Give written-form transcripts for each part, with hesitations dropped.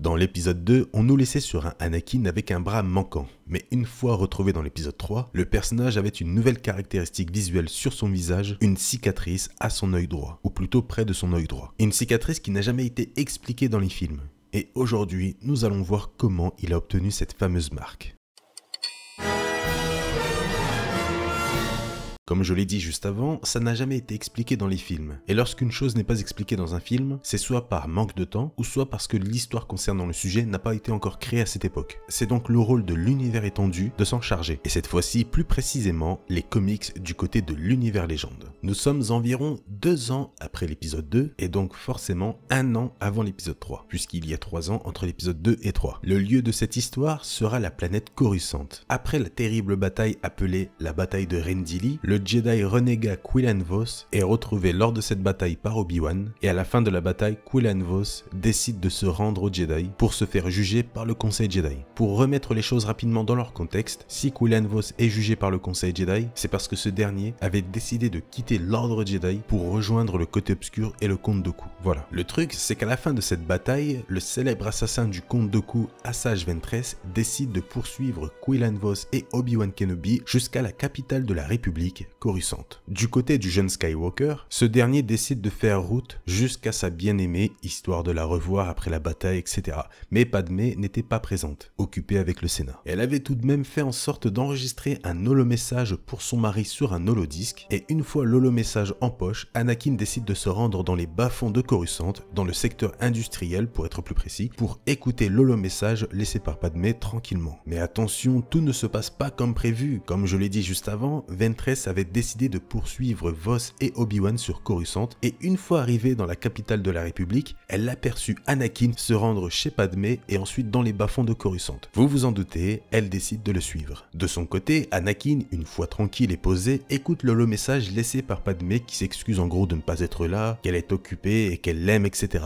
Dans l'épisode 2, on nous laissait sur un Anakin avec un bras manquant. Mais une fois retrouvé dans l'épisode 3, le personnage avait une nouvelle caractéristique visuelle sur son visage, une cicatrice à son œil droit, ou plutôt près de son œil droit. Une cicatrice qui n'a jamais été expliquée dans les films. Et aujourd'hui, nous allons voir comment il a obtenu cette fameuse marque. Comme je l'ai dit juste avant, ça n'a jamais été expliqué dans les films. Et lorsqu'une chose n'est pas expliquée dans un film, c'est soit par manque de temps, ou soit parce que l'histoire concernant le sujet n'a pas été encore créée à cette époque. C'est donc le rôle de l'univers étendu de s'en charger. Et cette fois-ci, plus précisément, les comics du côté de l'univers légende. Nous sommes environ 2 ans après l'épisode 2, et donc forcément 1 an avant l'épisode 3, puisqu'il y a 3 ans entre l'épisode 2 et 3. Le lieu de cette histoire sera la planète Coruscant. Après la terrible bataille appelée la bataille de Rendili, le Jedi renégat Quinlan Vos est retrouvé lors de cette bataille par Obi-Wan, et à la fin de la bataille, Quinlan Vos décide de se rendre aux Jedi pour se faire juger par le Conseil Jedi. Pour remettre les choses rapidement dans leur contexte, si Quinlan Vos est jugé par le Conseil Jedi, c'est parce que ce dernier avait décidé de quitter l'ordre Jedi pour rejoindre le côté obscur et le comte Dooku. Voilà. Le truc, c'est qu'à la fin de cette bataille, le célèbre assassin du comte Dooku, Asajj Ventress, décide de poursuivre Quinlan Vos et Obi-Wan Kenobi jusqu'à la capitale de la République, Coruscant. Du côté du jeune Skywalker, ce dernier décide de faire route jusqu'à sa bien-aimée, histoire de la revoir après la bataille, etc. Mais Padmé n'était pas présente, occupée avec le Sénat. Elle avait tout de même fait en sorte d'enregistrer un holomessage pour son mari sur un holodisque, et une fois l'holomessage en poche, Anakin décide de se rendre dans les bas-fonds de Coruscant, dans le secteur industriel pour être plus précis, pour écouter l'holomessage laissé par Padmé tranquillement. Mais attention, tout ne se passe pas comme prévu. Comme je l'ai dit juste avant, Ventress avait décidé de poursuivre Vos et Obi-Wan sur Coruscant, et une fois arrivée dans la capitale de la République, elle aperçut Anakin se rendre chez Padmé et ensuite dans les bas-fonds de Coruscant. Vous vous en doutez, elle décide de le suivre. De son côté, Anakin, une fois tranquille et posé, écoute l'holomessage laissé par Padmé qui s'excuse en gros de ne pas être là, qu'elle est occupée et qu'elle l'aime, etc.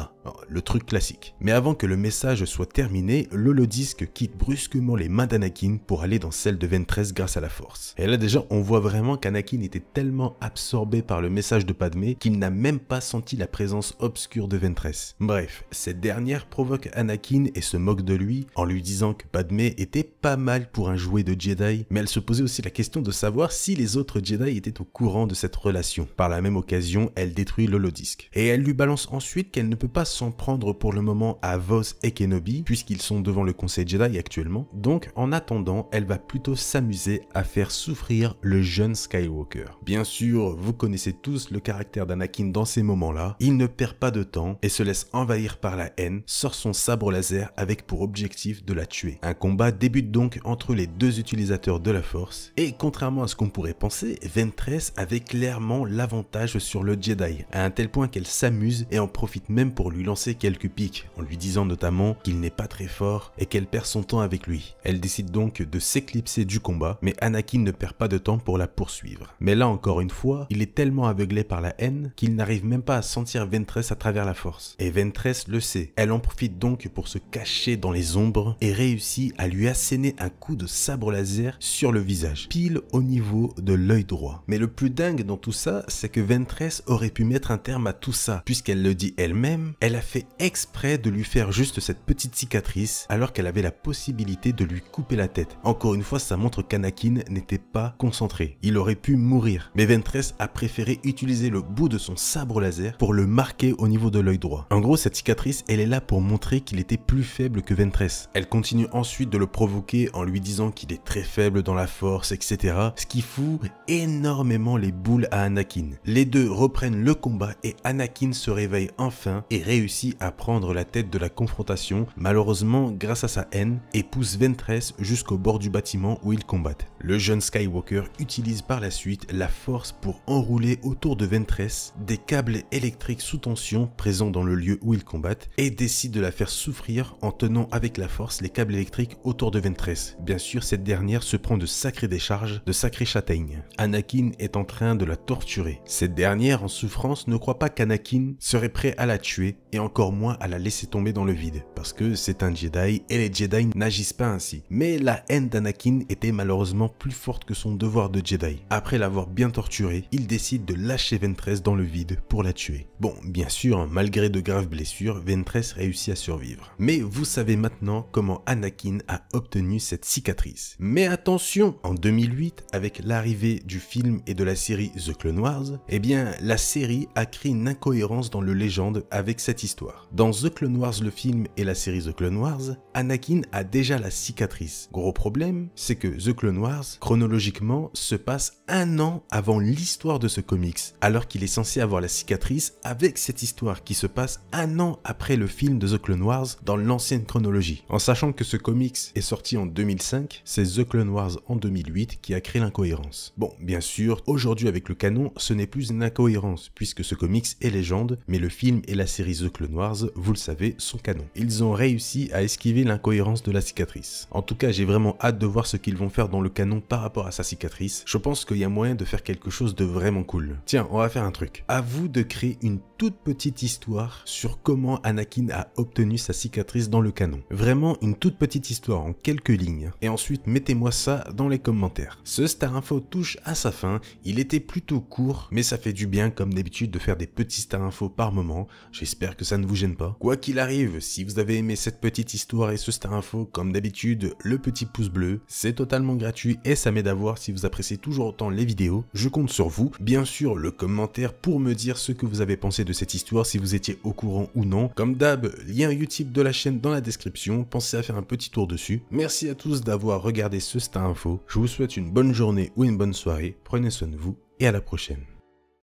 Le truc classique. Mais avant que le message soit terminé, l'holodisque quitte brusquement les mains d'Anakin pour aller dans celles de Ventress grâce à la force. Et là déjà, on voit vraiment qu'Anakin était tellement absorbé par le message de Padmé qu'il n'a même pas senti la présence obscure de Ventress. Bref, cette dernière provoque Anakin et se moque de lui en lui disant que Padmé était pas mal pour un jouet de Jedi, mais elle se posait aussi la question de savoir si les autres Jedi étaient au courant de cette relation. Par la même occasion, elle détruit l'holodisque. Et elle lui balance ensuite qu'elle ne peut pas s'en prendre pour le moment à Vos et Kenobi, puisqu'ils sont devant le Conseil Jedi actuellement. Donc, en attendant, elle va plutôt s'amuser à faire souffrir le jeune Skywalker. Bien sûr, vous connaissez tous le caractère d'Anakin dans ces moments-là. Il ne perd pas de temps et se laisse envahir par la haine, sort son sabre laser avec pour objectif de la tuer. Un combat débute donc entre les deux utilisateurs de la force, et contrairement à ce qu'on pourrait penser, Ventress avait clairement l'avantage sur le Jedi, à un tel point qu'elle s'amuse et en profite même pour lui lancer quelques piques, en lui disant notamment qu'il n'est pas très fort et qu'elle perd son temps avec lui. Elle décide donc de s'éclipser du combat, mais Anakin ne perd pas de temps pour la poursuivre. Mais là encore une fois, il est tellement aveuglé par la haine qu'il n'arrive même pas à sentir Ventress à travers la force. Et Ventress le sait. Elle en profite donc pour se cacher dans les ombres et réussit à lui asséner un coup de sabre laser sur le visage, pile au niveau de l'œil droit. Mais le plus dingue dans tout ça, c'est que Ventress aurait pu mettre un terme à tout ça, puisqu'elle le dit elle-même, elle a fait exprès de lui faire juste cette petite cicatrice alors qu'elle avait la possibilité de lui couper la tête. Encore une fois, ça montre qu'Anakin n'était pas concentré. Il aurait pu mourir, mais Ventress a préféré utiliser le bout de son sabre laser pour le marquer au niveau de l'œil droit. En gros, cette cicatrice, elle est là pour montrer qu'il était plus faible que Ventress. Elle continue ensuite de le provoquer en lui disant qu'il est très faible dans la force, etc. Ce qui fout énormément les boules à Anakin. Les deux reprennent le combat et Anakin se réveille enfin et réussit à prendre la tête de la confrontation, malheureusement grâce à sa haine, et pousse Ventress jusqu'au bord du bâtiment où ils combattent. Le jeune Skywalker utilise par la suite la force pour enrouler autour de Ventress des câbles électriques sous tension présents dans le lieu où ils combattent et décide de la faire souffrir en tenant avec la force les câbles électriques autour de Ventress. Bien sûr, cette dernière se prend de sacrées décharges, de sacrées châtaignes. Anakin est en train de la torturer. Cette dernière, en souffrance, ne croit pas qu'Anakin serait prêt à la tuer et encore moins à la laisser tomber dans le vide, parce que c'est un Jedi et les Jedi n'agissent pas ainsi. Mais la haine d'Anakin était malheureusement plus forte que son devoir de Jedi. après l'avoir bien torturée, il décide de lâcher Ventress dans le vide pour la tuer. Bon, bien sûr, malgré de graves blessures, Ventress réussit à survivre. Mais vous savez maintenant comment Anakin a obtenu cette cicatrice. Mais attention, en 2008, avec l'arrivée du film et de la série The Clone Wars, eh bien, la série a créé une incohérence dans le légende avec cette histoire. Dans The Clone Wars, le film et la série The Clone Wars, Anakin a déjà la cicatrice. Gros problème, c'est que The Clone Wars, chronologiquement, se passe 1 an avant l'histoire de ce comics, alors qu'il est censé avoir la cicatrice avec cette histoire qui se passe 1 an après le film de The Clone Wars dans l'ancienne chronologie. En sachant que ce comics est sorti en 2005, c'est The Clone Wars en 2008 qui a créé l'incohérence. Bon, bien sûr, aujourd'hui avec le canon, ce n'est plus une incohérence, puisque ce comics est légende, mais le film et la série The Clone Wars, vous le savez, sont canon. Ils ont réussi à esquiver l'incohérence de la cicatrice. En tout cas, j'ai vraiment hâte de voir ce qu'ils vont faire dans le canon par rapport à sa cicatrice. Je pense qu'il y a moyen de faire quelque chose de vraiment cool. Tiens, on va faire un truc. À vous de créer une toute petite histoire sur comment Anakin a obtenu sa cicatrice dans le canon. Vraiment une toute petite histoire en quelques lignes. Et ensuite, mettez-moi ça dans les commentaires. Ce Star Info touche à sa fin. Il était plutôt court, mais ça fait du bien comme d'habitude de faire des petits Star Info par moment. J'espère que ça ne vous gêne pas. Quoi qu'il arrive, si vous avez aimé cette petite histoire et ce Star Info, comme d'habitude, le petit pouce bleu, c'est totalement gratuit et ça m'aide à voir si vous appréciez toujours autant les vidéos. Je compte sur vous. Bien sûr, le commentaire pour me dire ce que vous avez pensé de cette histoire, si vous étiez au courant ou non. Comme d'hab, lien YouTube de la chaîne dans la description. Pensez à faire un petit tour dessus. Merci à tous d'avoir regardé ce Star Info. Je vous souhaite une bonne journée ou une bonne soirée. Prenez soin de vous et à la prochaine.